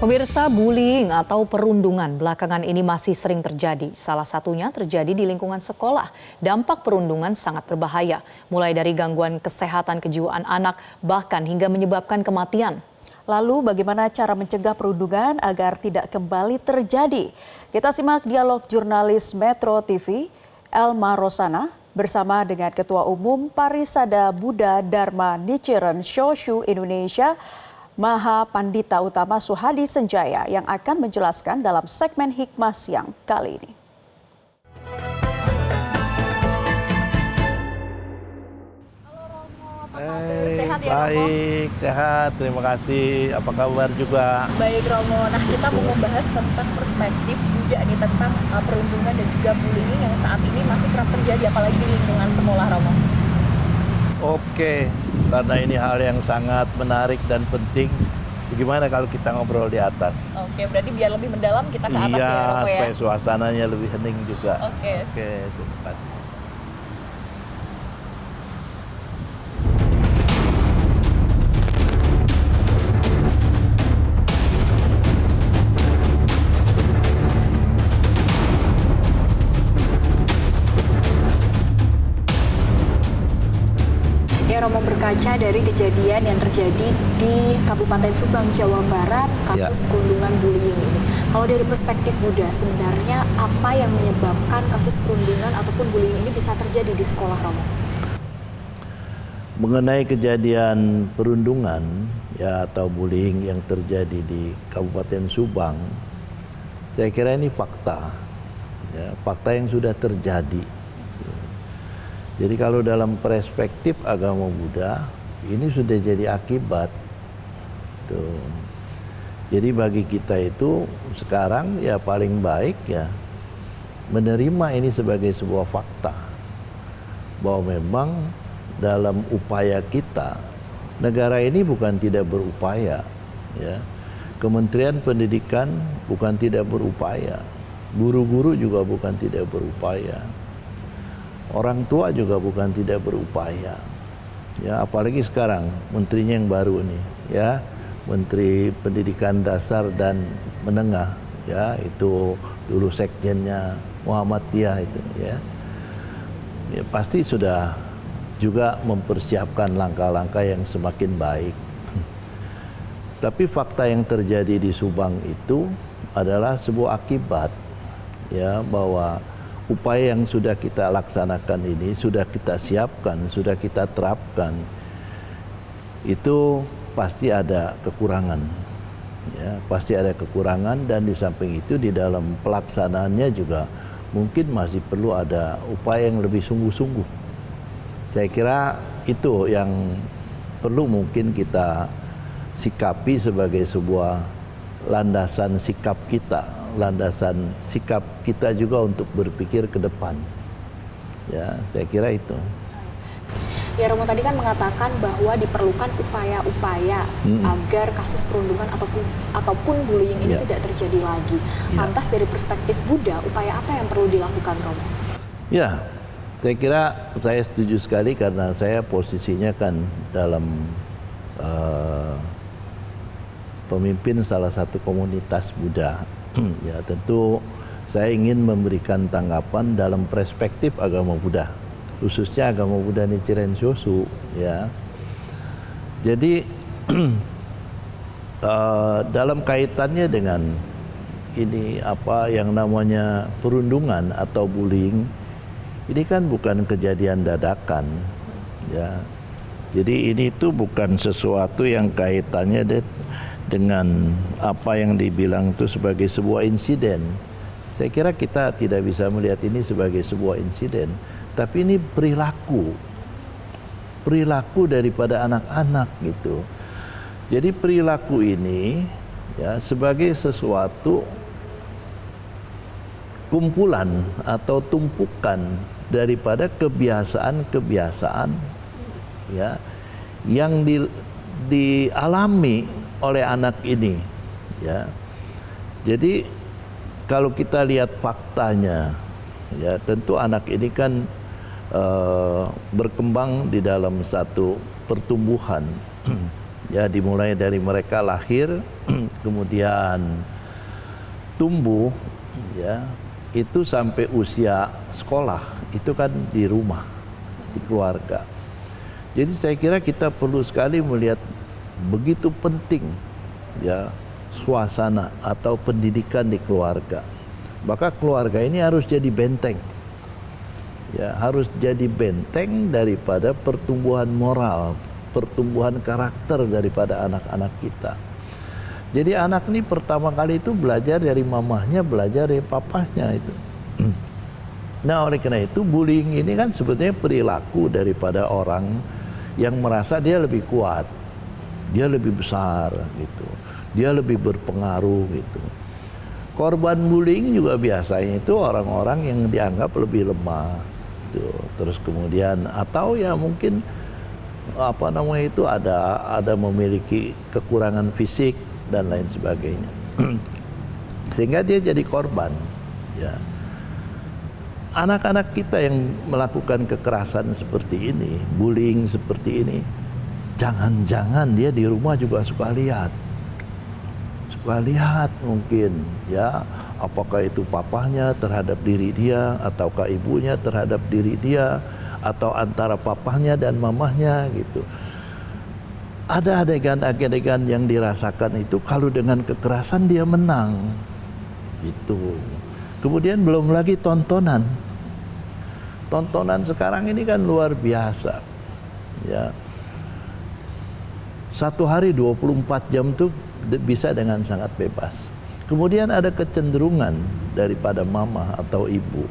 Pemirsa, bullying atau perundungan belakangan ini masih sering terjadi. Salah satunya terjadi di lingkungan sekolah. Dampak perundungan sangat berbahaya, mulai dari gangguan kesehatan kejiwaan anak, bahkan hingga menyebabkan kematian. Lalu bagaimana cara mencegah perundungan agar tidak kembali terjadi? Kita simak dialog jurnalis Metro TV, Elma Rosana, bersama dengan Ketua Umum Parisada Buddha Dharma Nichiren Shoshu Indonesia, Maha Pandita Utama Suhadi Senjaya, yang akan menjelaskan dalam segmen Hikmah Siang kali ini. Sehat ya, Romo? Baik, sehat. Terima kasih. Apa kabar juga? Baik, Romo. Nah, kita mau membahas tentang perspektif Buddha nih, tentang perundungan dan juga bullying yang saat ini masih kerap terjadi, apalagi di lingkungan sekolah, Romo. Oke, karena ini hal yang sangat menarik dan penting. Bagaimana kalau kita ngobrol di atas? Oke, berarti biar lebih mendalam kita ke atas ya, Romo ya? Iya, supaya suasananya lebih hening juga. Oke, terima kasih. Ya, Romo, berkaca dari kejadian yang terjadi di Kabupaten Subang, Jawa Barat, kasus perundungan bullying ini. Kalau dari perspektif Buddha, sebenarnya apa yang menyebabkan kasus perundungan ataupun bullying ini bisa terjadi di sekolah, Romo? Mengenai kejadian perundungan ya atau bullying yang terjadi di Kabupaten Subang, saya kira ini fakta, ya, fakta yang sudah terjadi. Jadi kalau dalam perspektif agama Buddha, ini sudah jadi akibat. Tuh. Jadi bagi kita itu sekarang ya paling baik ya menerima ini sebagai sebuah fakta. Bahwa memang dalam upaya kita, negara ini bukan tidak berupaya. Ya. Kementerian Pendidikan bukan tidak berupaya. Guru-guru juga bukan tidak berupaya. Orang tua juga bukan tidak berupaya, ya apalagi sekarang menterinya yang baru nih, ya Menteri Pendidikan Dasar dan Menengah, ya itu dulu sekjennya Muhammadiyah itu, ya pasti sudah juga mempersiapkan langkah-langkah yang semakin baik. Tapi fakta yang terjadi di Subang itu adalah sebuah akibat, ya bahwa upaya yang sudah kita laksanakan ini, sudah kita siapkan, sudah kita terapkan, itu pasti ada kekurangan. Ya, pasti ada kekurangan dan di samping itu di dalam pelaksanaannya juga mungkin masih perlu ada upaya yang lebih sungguh-sungguh. Saya kira itu yang perlu mungkin kita sikapi sebagai sebuah landasan sikap kita. Landasan sikap kita juga untuk berpikir ke depan. Ya, saya kira itu. Ya, Romo tadi kan mengatakan bahwa diperlukan upaya-upaya agar kasus perundungan ataupun bullying ini tidak terjadi lagi. Lantas dari perspektif Buddha, upaya apa yang perlu dilakukan, Romo? Ya, saya kira saya setuju sekali karena saya posisinya kan dalam pemimpin salah satu komunitas Buddha. Ya tentu saya ingin memberikan tanggapan dalam perspektif agama Buddha, khususnya agama Buddha Nichiren Shoshu, ya. Jadi dalam kaitannya dengan ini apa yang namanya perundungan atau bullying, ini kan bukan kejadian dadakan, ya. Jadi ini tuh bukan sesuatu yang kaitannya dengan apa yang dibilang itu sebagai sebuah insiden. Saya kira kita tidak bisa melihat ini sebagai sebuah insiden, tapi ini perilaku daripada anak-anak gitu. Jadi perilaku ini ya sebagai sesuatu kumpulan atau tumpukan daripada kebiasaan-kebiasaan ya yang dialami oleh anak ini, ya. Jadi kalau kita lihat faktanya, ya tentu anak ini kan berkembang di dalam satu pertumbuhan Ya, dimulai dari mereka lahir, kemudian tumbuh, ya, itu sampai usia sekolah, itu kan di rumah, di keluarga. Jadi saya kira kita perlu sekali melihat begitu penting, ya, suasana atau pendidikan di keluarga. Maka keluarga ini harus jadi benteng. Ya, harus jadi benteng daripada pertumbuhan moral, pertumbuhan karakter daripada anak-anak kita. Jadi anak ini pertama kali itu belajar dari mamahnya, belajar dari papahnya itu. Nah, oleh karena itu bullying ini kan sebetulnya perilaku daripada orang yang merasa dia lebih kuat, dia lebih besar gitu, dia lebih berpengaruh gitu. Korban bullying juga biasanya itu orang-orang yang dianggap lebih lemah. Terus kemudian atau ya mungkin itu ada memiliki kekurangan fisik dan lain sebagainya, sehingga dia jadi korban. Ya, anak-anak kita yang melakukan kekerasan seperti ini, bullying seperti ini, jangan-jangan dia di rumah juga suka lihat mungkin, ya, apakah itu papahnya terhadap diri dia, ataukah ibunya terhadap diri dia, atau antara papahnya dan mamahnya gitu. Ada adegan-adegan yang dirasakan itu kalau dengan kekerasan dia menang gitu. Kemudian belum lagi tontonan sekarang ini kan luar biasa, ya. Satu hari 24 jam tuh bisa dengan sangat bebas. Kemudian ada kecenderungan daripada mama atau ibu.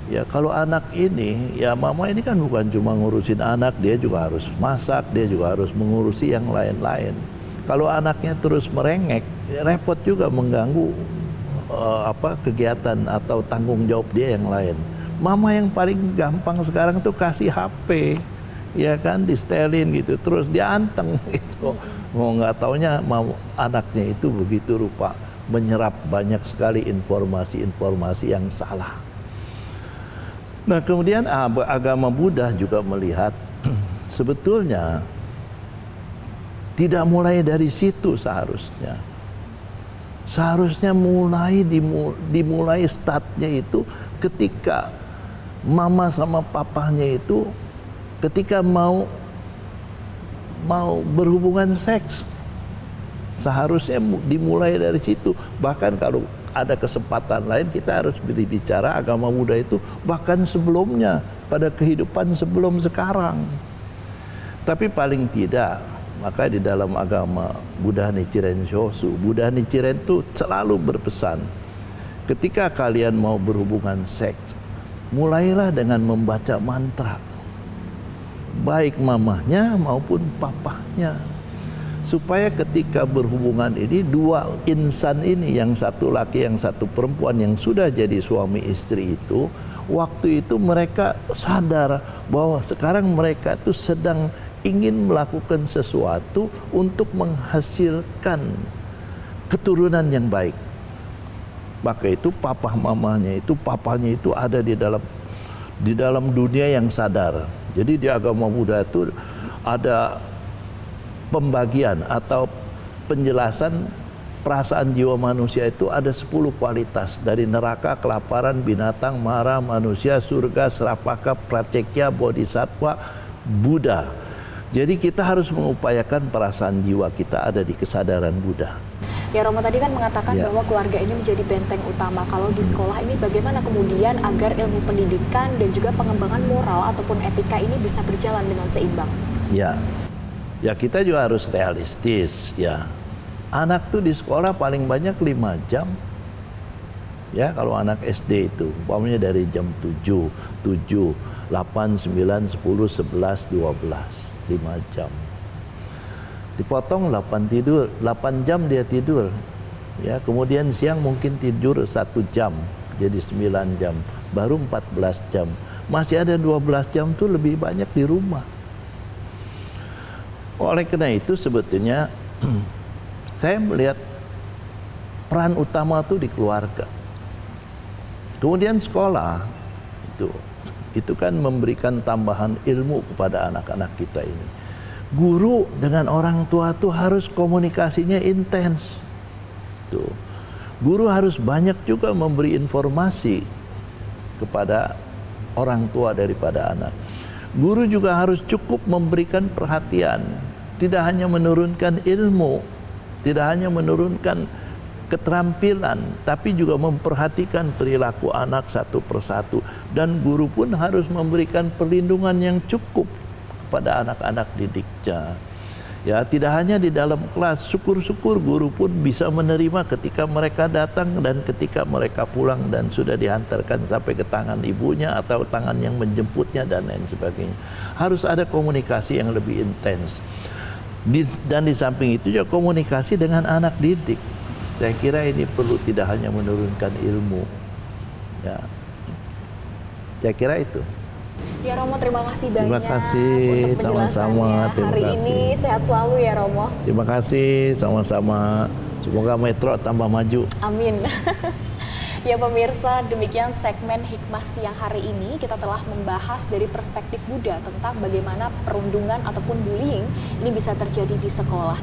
Ya, kalau anak ini, ya mama ini kan bukan cuma ngurusin anak, dia juga harus masak, dia juga harus mengurusi yang lain-lain. Kalau anaknya terus merengek, ya repot juga, mengganggu kegiatan atau tanggung jawab dia yang lain. Mama yang paling gampang sekarang tuh kasih HP, ya kan, distelin gitu, terus dia anteng gitu. Mau nggak taunya anaknya itu begitu rupa menyerap banyak sekali informasi-informasi yang salah. Nah, kemudian agama Buddha juga melihat sebetulnya tidak mulai dari situ seharusnya. Seharusnya dimulai startnya itu ketika mama sama papahnya itu ketika mau berhubungan seks. Seharusnya dimulai dari situ. Bahkan kalau ada kesempatan lain kita harus berbicara agama Buddha itu bahkan sebelumnya, pada kehidupan sebelum sekarang. Tapi paling tidak, maka di dalam agama Buddha Nichiren Shoshu, Buddha Nichiren itu selalu berpesan, ketika kalian mau berhubungan seks, mulailah dengan membaca mantra, baik mamahnya maupun papahnya, supaya ketika berhubungan ini dua insan ini, yang satu laki yang satu perempuan yang sudah jadi suami istri itu, waktu itu mereka sadar bahwa sekarang mereka itu sedang ingin melakukan sesuatu untuk menghasilkan keturunan yang baik. Maka itu papahnya itu ada di dalam dunia yang sadar. Jadi di agama Buddha itu ada pembagian atau penjelasan perasaan jiwa manusia itu ada 10 kualitas. Dari neraka, kelaparan, binatang, mara, manusia, surga, serapaka, pracekya, bodhisattva, Buddha. Jadi kita harus mengupayakan perasaan jiwa kita ada di kesadaran Buddha. Ya, Romo tadi kan mengatakan bahwa keluarga ini menjadi benteng utama. Kalau di sekolah ini bagaimana kemudian agar ilmu pendidikan dan juga pengembangan moral ataupun etika ini bisa berjalan dengan seimbang? Ya kita juga harus realistis ya. Anak tuh di sekolah paling banyak 5 jam. Ya, kalau anak SD itu umpamanya dari jam 7, 8, 9, 10, 11, 12, 5 jam. Dipotong 8 jam dia tidur. Ya, kemudian siang mungkin tidur 1 jam, jadi 9 jam, baru 14 jam. Masih ada 12 jam tuh lebih banyak di rumah. Oleh karena itu sebetulnya saya melihat peran utama tuh di keluarga. Kemudian sekolah itu kan memberikan tambahan ilmu kepada anak-anak kita ini. Guru dengan orang tua tuh harus komunikasinya intens. Tuh. Guru harus banyak juga memberi informasi kepada orang tua daripada anak. Guru juga harus cukup memberikan perhatian, tidak hanya menurunkan ilmu, tidak hanya menurunkan keterampilan, tapi juga memperhatikan perilaku anak satu persatu. Dan guru pun harus memberikan perlindungan yang cukup kepada anak-anak didiknya. Ya, tidak hanya di dalam kelas, syukur-syukur guru pun bisa menerima ketika mereka datang dan ketika mereka pulang dan sudah dihantarkan sampai ke tangan ibunya atau tangan yang menjemputnya dan lain sebagainya. Harus ada komunikasi yang lebih intens. Dan di samping itu juga komunikasi dengan anak didik. Saya kira ini perlu tidak hanya menurunkan ilmu. Ya. Saya kira itu. Ya Romo, terima kasih banyak Terima kasih, untuk penjelasannya sama-sama. Terima hari kasih. ini. Sehat selalu ya Romo. Terima kasih, sama-sama. Semoga Metro tambah maju. Amin. Ya pemirsa, demikian segmen Hikmah Siang hari ini. Kita telah membahas dari perspektif Buddha tentang bagaimana perundungan ataupun bullying ini bisa terjadi di sekolah.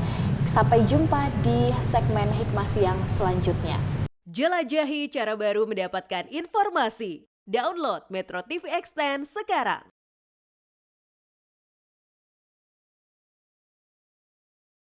Sampai jumpa di segmen Hikmah Siang selanjutnya. Jelajahi cara baru mendapatkan informasi. Download Metro TV Extend sekarang.